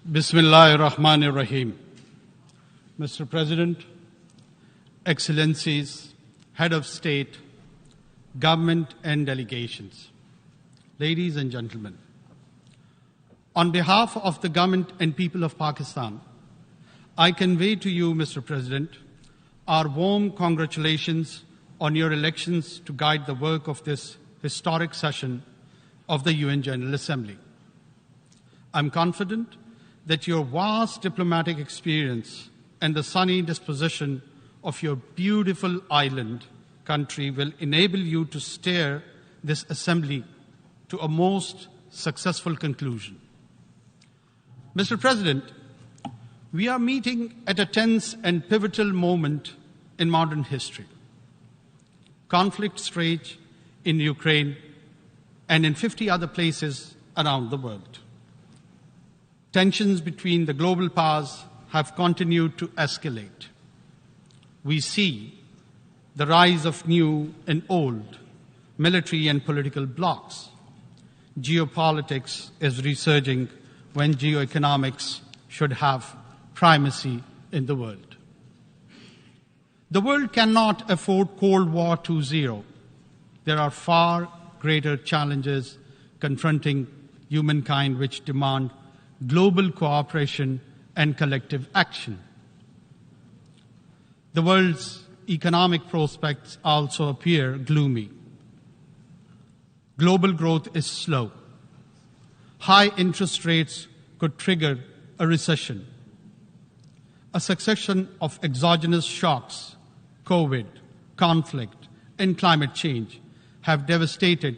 Bismillahir Rahmanir Rahim. Mr. President, Excellencies, Head of State, Government and delegations, ladies and gentlemen, on behalf of the government and people of Pakistan, I convey to you, Mr. President, our warm congratulations on your elections to guide the work of this historic session of the UN General Assembly. I'm confident that your vast diplomatic experience and the sunny disposition of your beautiful island country will enable you to steer this assembly to a most successful conclusion. Mr. President, we are meeting at a tense and pivotal moment in modern history. Conflicts rage in Ukraine and in 50 other places around the world. Tensions between the global powers have continued to escalate. We see the rise of new and old military and political blocs. Geopolitics is resurging when geoeconomics should have primacy in the world. The world cannot afford Cold War 2.0. There are far greater challenges confronting humankind which demand global cooperation and collective action. The world's economic prospects also appear gloomy. Global growth is slow. High interest rates could trigger a recession. A succession of exogenous shocks, COVID, conflict, and climate change have devastated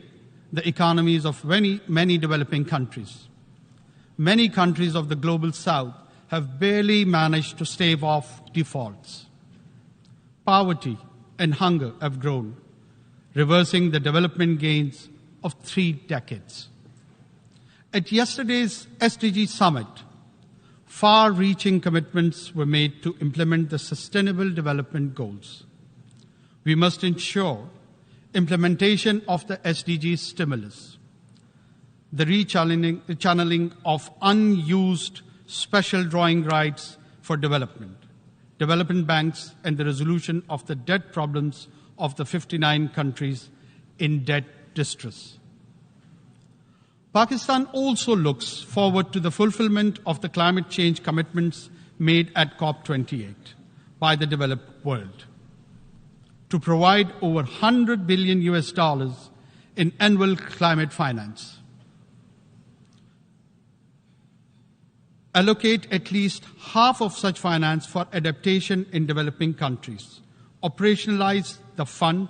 the economies of many developing countries. Many countries of the global south have barely managed to stave off defaults. Poverty and hunger have grown, reversing the development gains of 3 decades. At yesterday's SDG summit, far-reaching commitments were made to implement the Sustainable Development Goals. We must ensure implementation of the SDG stimulus, the rechanneling of unused special drawing rights for development banks, and the resolution of the debt problems of the 59 countries in debt distress. Pakistan also looks forward to the fulfillment of the climate change commitments made at COP28 by the developed world to provide over $100 billion in annual climate finance, allocate at least half of such finance for adaptation in developing countries, operationalize the fund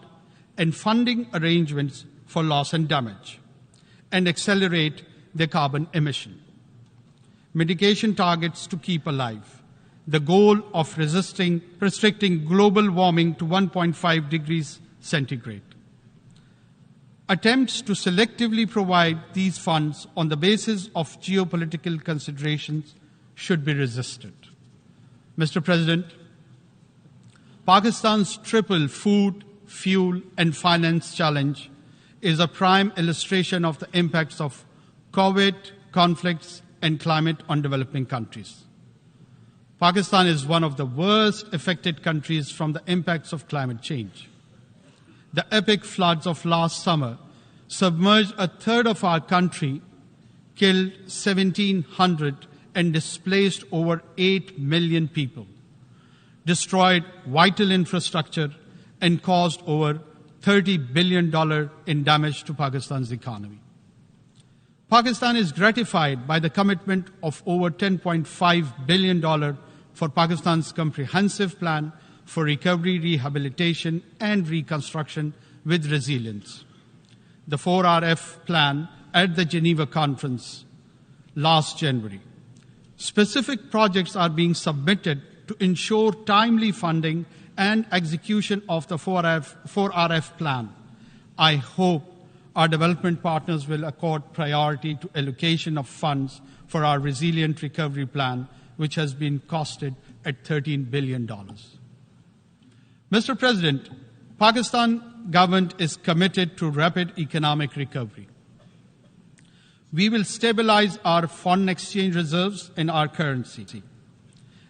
and funding arrangements for loss and damage, and accelerate their carbon emission. Mitigation targets to keep alive the goal of restricting global warming to 1.5 degrees centigrade. Attempts to selectively provide these funds on the basis of geopolitical considerations should be resisted. Mr. President, Pakistan's triple food, fuel, and finance challenge is a prime illustration of the impacts of COVID, conflicts, and climate on developing countries. Pakistan is one of the worst affected countries from the impacts of climate change. The epic floods of last summer submerged a third of our country, killed 1,700, and displaced over 8 million people, destroyed vital infrastructure, and caused over $30 billion in damage to Pakistan's economy. Pakistan is gratified by the commitment of over $10.5 billion for Pakistan's comprehensive plan for recovery, rehabilitation, and reconstruction with resilience. The 4RF plan at the Geneva conference last January. Specific projects are being submitted to ensure timely funding and execution of the 4RF plan. I hope our development partners will accord priority to allocation of funds for our resilient recovery plan, which has been costed at $13 billion. Mr. President, Pakistan government is committed to rapid economic recovery. We will stabilize our foreign exchange reserves in our currency,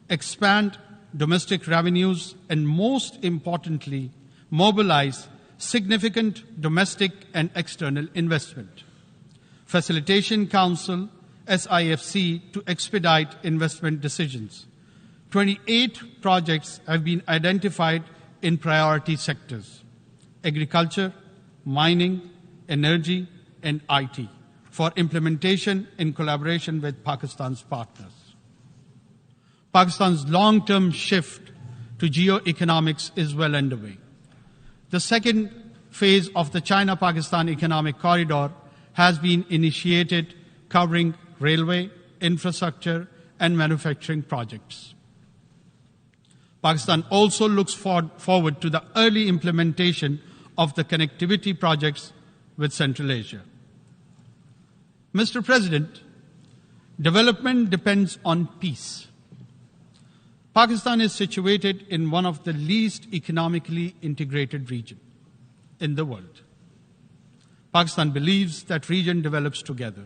expand domestic revenues, and most importantly, mobilize significant domestic and external investment. Facilitation Council, SIFC, to expedite investment decisions. 28 projects have been identified in priority sectors: agriculture, mining, energy, and IT, for implementation in collaboration with Pakistan's partners. Pakistan's long-term shift to geoeconomics is well underway. The second phase of the China-Pakistan Economic Corridor has been initiated, covering railway, infrastructure, and manufacturing projects. Pakistan also looks forward to the early implementation of the connectivity projects with Central Asia. Mr. President, development depends on peace. Pakistan is situated in one of the least economically integrated regions in the world. Pakistan believes that region develops together.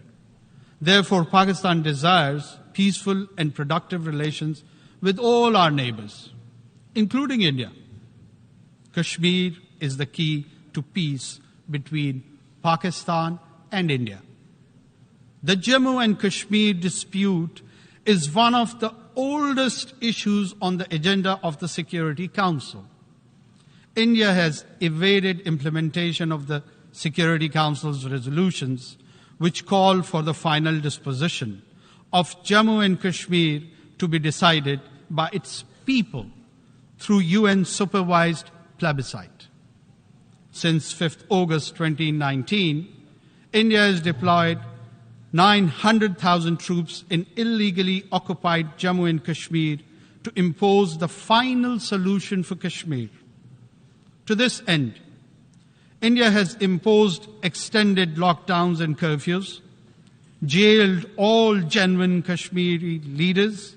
Therefore, Pakistan desires peaceful and productive relations with all our neighbors, including India. Kashmir is the key to peace between Pakistan and India. The Jammu and Kashmir dispute is one of the oldest issues on the agenda of the Security Council. India has evaded implementation of the Security Council's resolutions, which call for the final disposition of Jammu and Kashmir to be decided by its people through UN-supervised plebiscite. Since 5th August 2019, India has deployed 900,000 troops in illegally occupied Jammu and Kashmir to impose the final solution for Kashmir. To this end, India has imposed extended lockdowns and curfews, jailed all genuine Kashmiri leaders,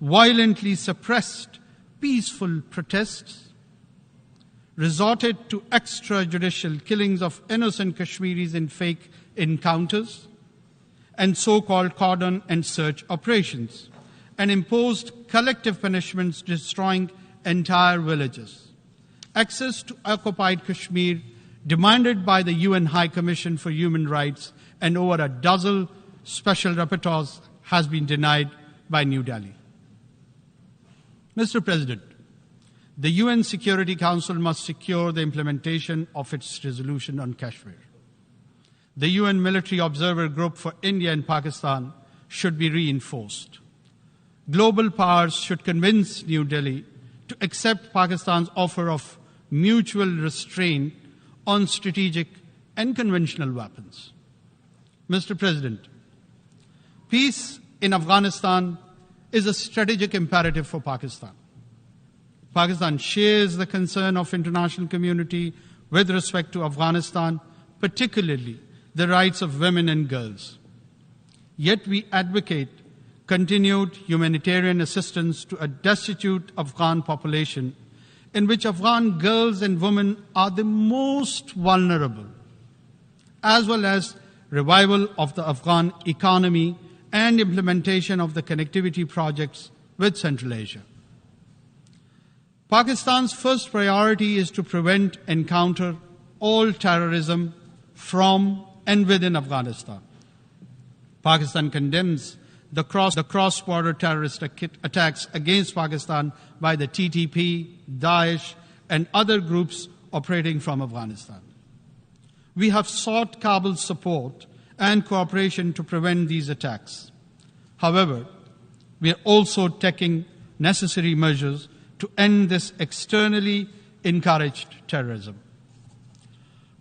violently suppressed peaceful protests, resorted to extrajudicial killings of innocent Kashmiris in fake encounters, and so-called cordon and search operations, and imposed collective punishments destroying entire villages. Access to occupied Kashmir, demanded by the UN High Commission for Human Rights and over a dozen special rapporteurs, has been denied by New Delhi. Mr. President, the UN Security Council must secure the implementation of its resolution on Kashmir. The UN Military Observer Group for India and Pakistan should be reinforced. Global powers should convince New Delhi to accept Pakistan's offer of mutual restraint on strategic and conventional weapons. Mr. President, peace in Afghanistan is a strategic imperative for Pakistan. Pakistan shares the concern of international community with respect to Afghanistan, particularly the rights of women and girls. Yet we advocate continued humanitarian assistance to a destitute Afghan population, in which Afghan girls and women are the most vulnerable, as well as revival of the Afghan economy and implementation of the connectivity projects with Central Asia. Pakistan's first priority is to prevent and counter all terrorism from and within Afghanistan. Pakistan condemns the cross-border terrorist attacks against Pakistan by the TTP, Daesh, and other groups operating from Afghanistan. We have sought Kabul's support and cooperation to prevent these attacks. However, we are also taking necessary measures to end this externally encouraged terrorism.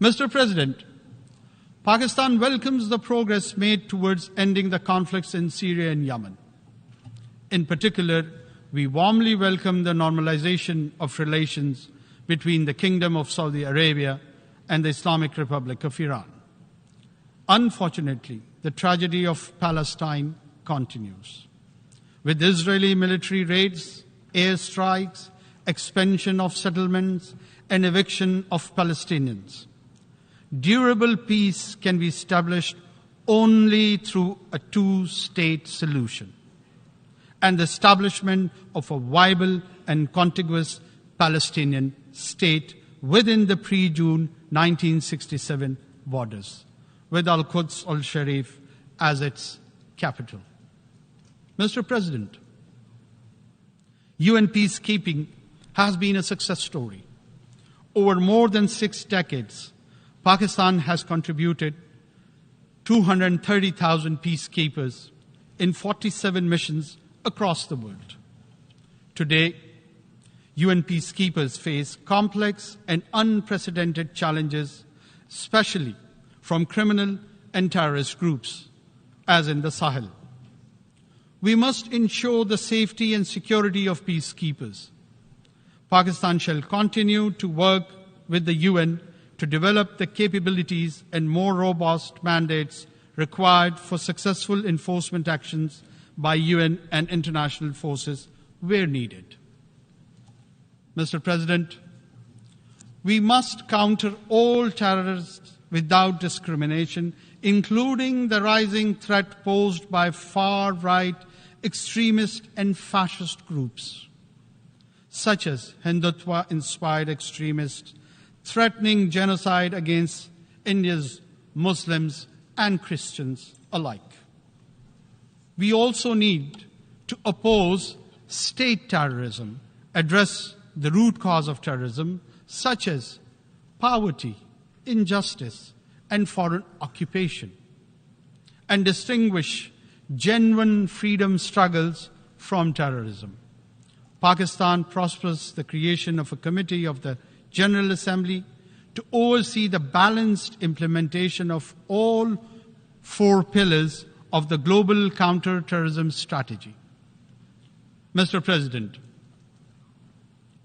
Mr. President, Pakistan welcomes the progress made towards ending the conflicts in Syria and Yemen. In particular, we warmly welcome the normalization of relations between the Kingdom of Saudi Arabia and the Islamic Republic of Iran. Unfortunately, the tragedy of Palestine continues, with Israeli military raids, airstrikes, expansion of settlements, and eviction of Palestinians. Durable peace can be established only through a two-state solution and the establishment of a viable and contiguous Palestinian state within the pre-June 1967 borders, with Al-Quds al-Sharif as its capital. Mr. President, UN peacekeeping has been a success story. Over more than 6 decades, Pakistan has contributed 230,000 peacekeepers in 47 missions across the world. Today, UN peacekeepers face complex and unprecedented challenges, especially from criminal and terrorist groups, as in the Sahel. We must ensure the safety and security of peacekeepers. Pakistan shall continue to work with the UN to develop the capabilities and more robust mandates required for successful enforcement actions by UN and international forces where needed. Mr. President, we must counter all terrorists without discrimination, including the rising threat posed by far-right extremist and fascist groups, such as Hindutva-inspired extremists threatening genocide against India's Muslims and Christians alike. We also need to oppose state terrorism, address the root cause of terrorism, such as poverty, injustice, and foreign occupation, and distinguish genuine freedom struggles from terrorism. Pakistan prospers the creation of a committee of the General Assembly to oversee the balanced implementation of all 4 pillars of the global counter-terrorism strategy. Mr. President,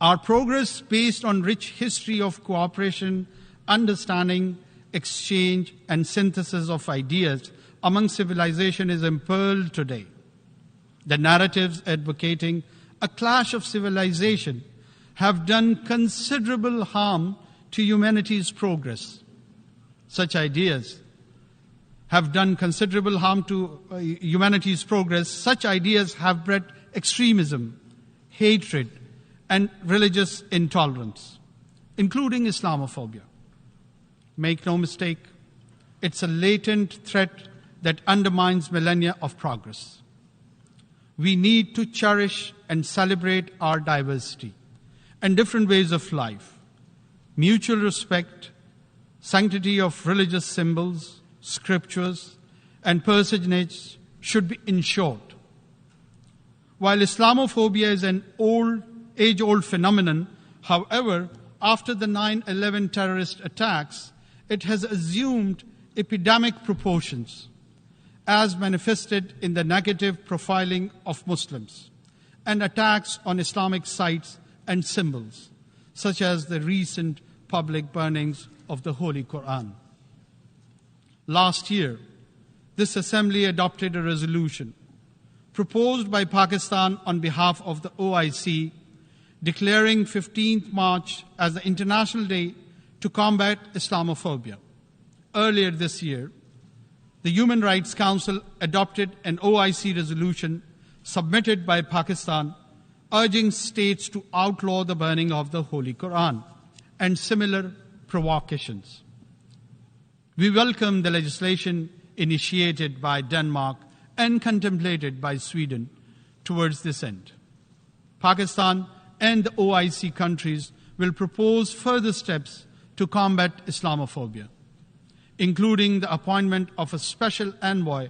our progress based on rich history of cooperation, understanding, exchange, and synthesis of ideas among civilization is impearled today. The narratives advocating a clash of civilization have done considerable harm to humanity's progress. Such ideas have done considerable harm to humanity's progress. Such ideas have bred extremism, hatred, and religious intolerance, including Islamophobia. Make no mistake, it's a latent threat that undermines millennia of progress. We need to cherish and celebrate our diversity and different ways of life. Mutual respect, sanctity of religious symbols, scriptures, and personage should be ensured. While Islamophobia is an age-old phenomenon, however, after the 9/11 terrorist attacks, it has assumed epidemic proportions, as manifested in the negative profiling of Muslims and attacks on Islamic sites and symbols, such as the recent public burnings of the Holy Quran. Last year, this Assembly adopted a resolution proposed by Pakistan on behalf of the OIC, declaring 15th March as the International Day to combat Islamophobia. Earlier this year, the Human Rights Council adopted an OIC resolution submitted by Pakistan urging states to outlaw the burning of the Holy Quran and similar provocations. We welcome the legislation initiated by Denmark and contemplated by Sweden towards this end. Pakistan and the OIC countries will propose further steps to combat Islamophobia, including the appointment of a special envoy,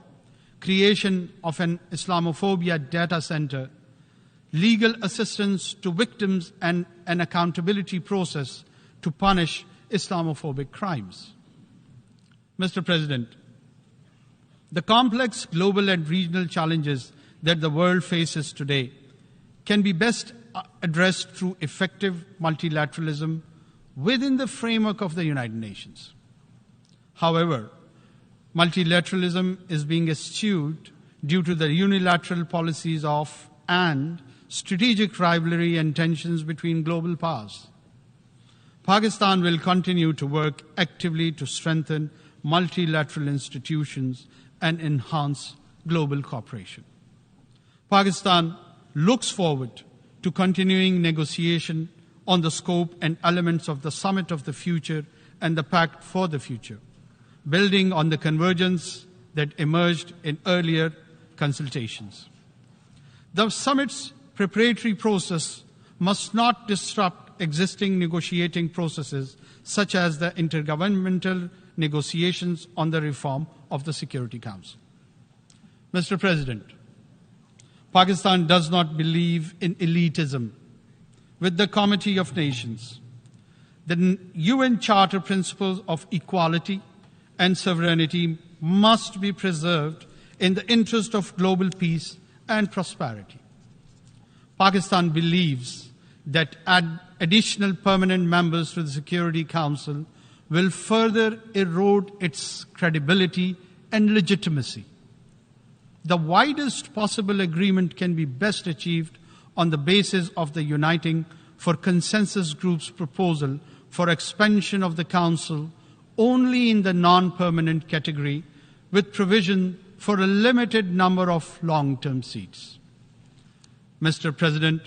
creation of an Islamophobia data center, legal assistance to victims, and an accountability process to punish Islamophobic crimes. Mr. President, the complex global and regional challenges that the world faces today can be best addressed through effective multilateralism within the framework of the United Nations. However, multilateralism is being eschewed due to the unilateral policies of and strategic rivalry and tensions between global powers. Pakistan will continue to work actively to strengthen multilateral institutions, and enhance global cooperation. Pakistan looks forward to continuing negotiation on the scope and elements of the Summit of the Future and the Pact for the Future, building on the convergence that emerged in earlier consultations. The summit's preparatory process must not disrupt existing negotiating processes, such as the intergovernmental negotiations on the reform of the Security Council. Mr. President, Pakistan does not believe in elitism. With the Committee of Nations, the UN Charter principles of equality and sovereignty must be preserved in the interest of global peace and prosperity. Pakistan believes that additional permanent members to the Security Council will further erode its credibility and legitimacy. The widest possible agreement can be best achieved on the basis of the Uniting for Consensus Group's proposal for expansion of the Council only in the non-permanent category, with provision for a limited number of long-term seats. Mr. President,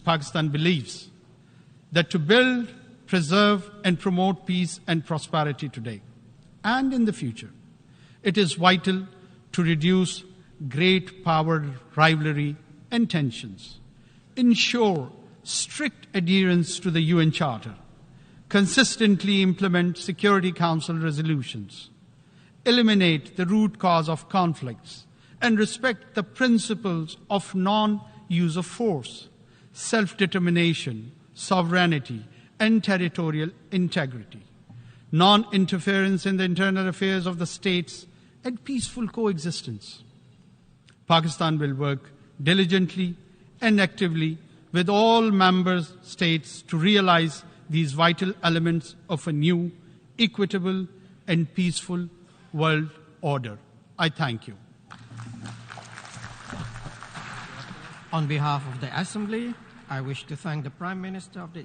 Pakistan believes that to build, preserve, and promote peace and prosperity today and in the future, it is vital to reduce great power rivalry and tensions, ensure strict adherence to the UN Charter, consistently implement Security Council resolutions, eliminate the root cause of conflicts, and respect the principles of non-use of force, self-determination, sovereignty, and territorial integrity, non-interference in the internal affairs of the states, and peaceful coexistence. Pakistan will work diligently and actively with all member states to realize these vital elements of a new, equitable, and peaceful world order. I thank you. On behalf of the Assembly, I wish to thank the Prime Minister of the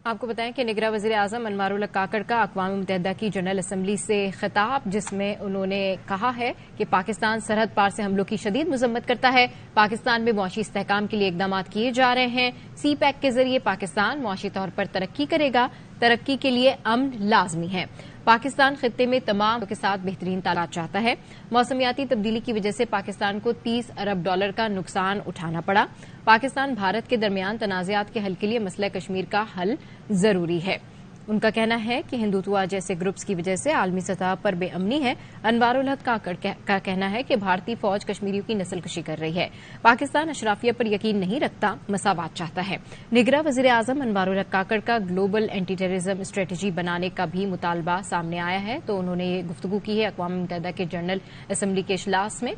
आपको बताएं कि निगरान वज़ीर आज़म अनवार काकड़ का अक़वाम मुत्तहिदा की general assembly से खिताब, जिसमें उन्होंने कहा है कि पाकिस्तान सरहद पार से हमलों की शदीद मजम्मत करता है। पाकिस्तान में मुआशी इस्तेहकाम के लिए इक़दामात किए जा रहे हैं। सी पैक के जरिए पाकिस्तान मुआशी तौर पर तरक्की करेगा। तरक्की के लिए अमन लाजमी है। पाकिस्तान खित्ते में तमाम के साथ बेहतरीन ताल्लुकात चाहता है। मौसमियाती तब्दीली की वजह से पाकिस्तान को $30 अरब का नुकसान उठाना पड़ा। पाकिस्तान भारत के दरमियान तनाज़ात के हल के लिए मसला कश्मीर का हल जरूरी है। उनका कहना है कि हिंदुत्व जैसे ग्रुप्स की वजह से आलमी सतह पर बेअमनी है। अनवार काकड़ का कहना है कि भारतीय फौज कश्मीरियों की नस्लकशी कर रही है। पाकिस्तान अशराफिया पर यकीन नहीं रखता, मसावात चाहता है। निगरान वज़ीर आज़म अनवार काकड़ का ग्लोबल एंटी टेररिज्म स्ट्रेटजी बनाने का भी मुतालबा सामने आया है, तो उन्होंने ये गुफ्तगू की है अक़वाम मुत्तहिदा के जनरल असम्बली के इजलास में।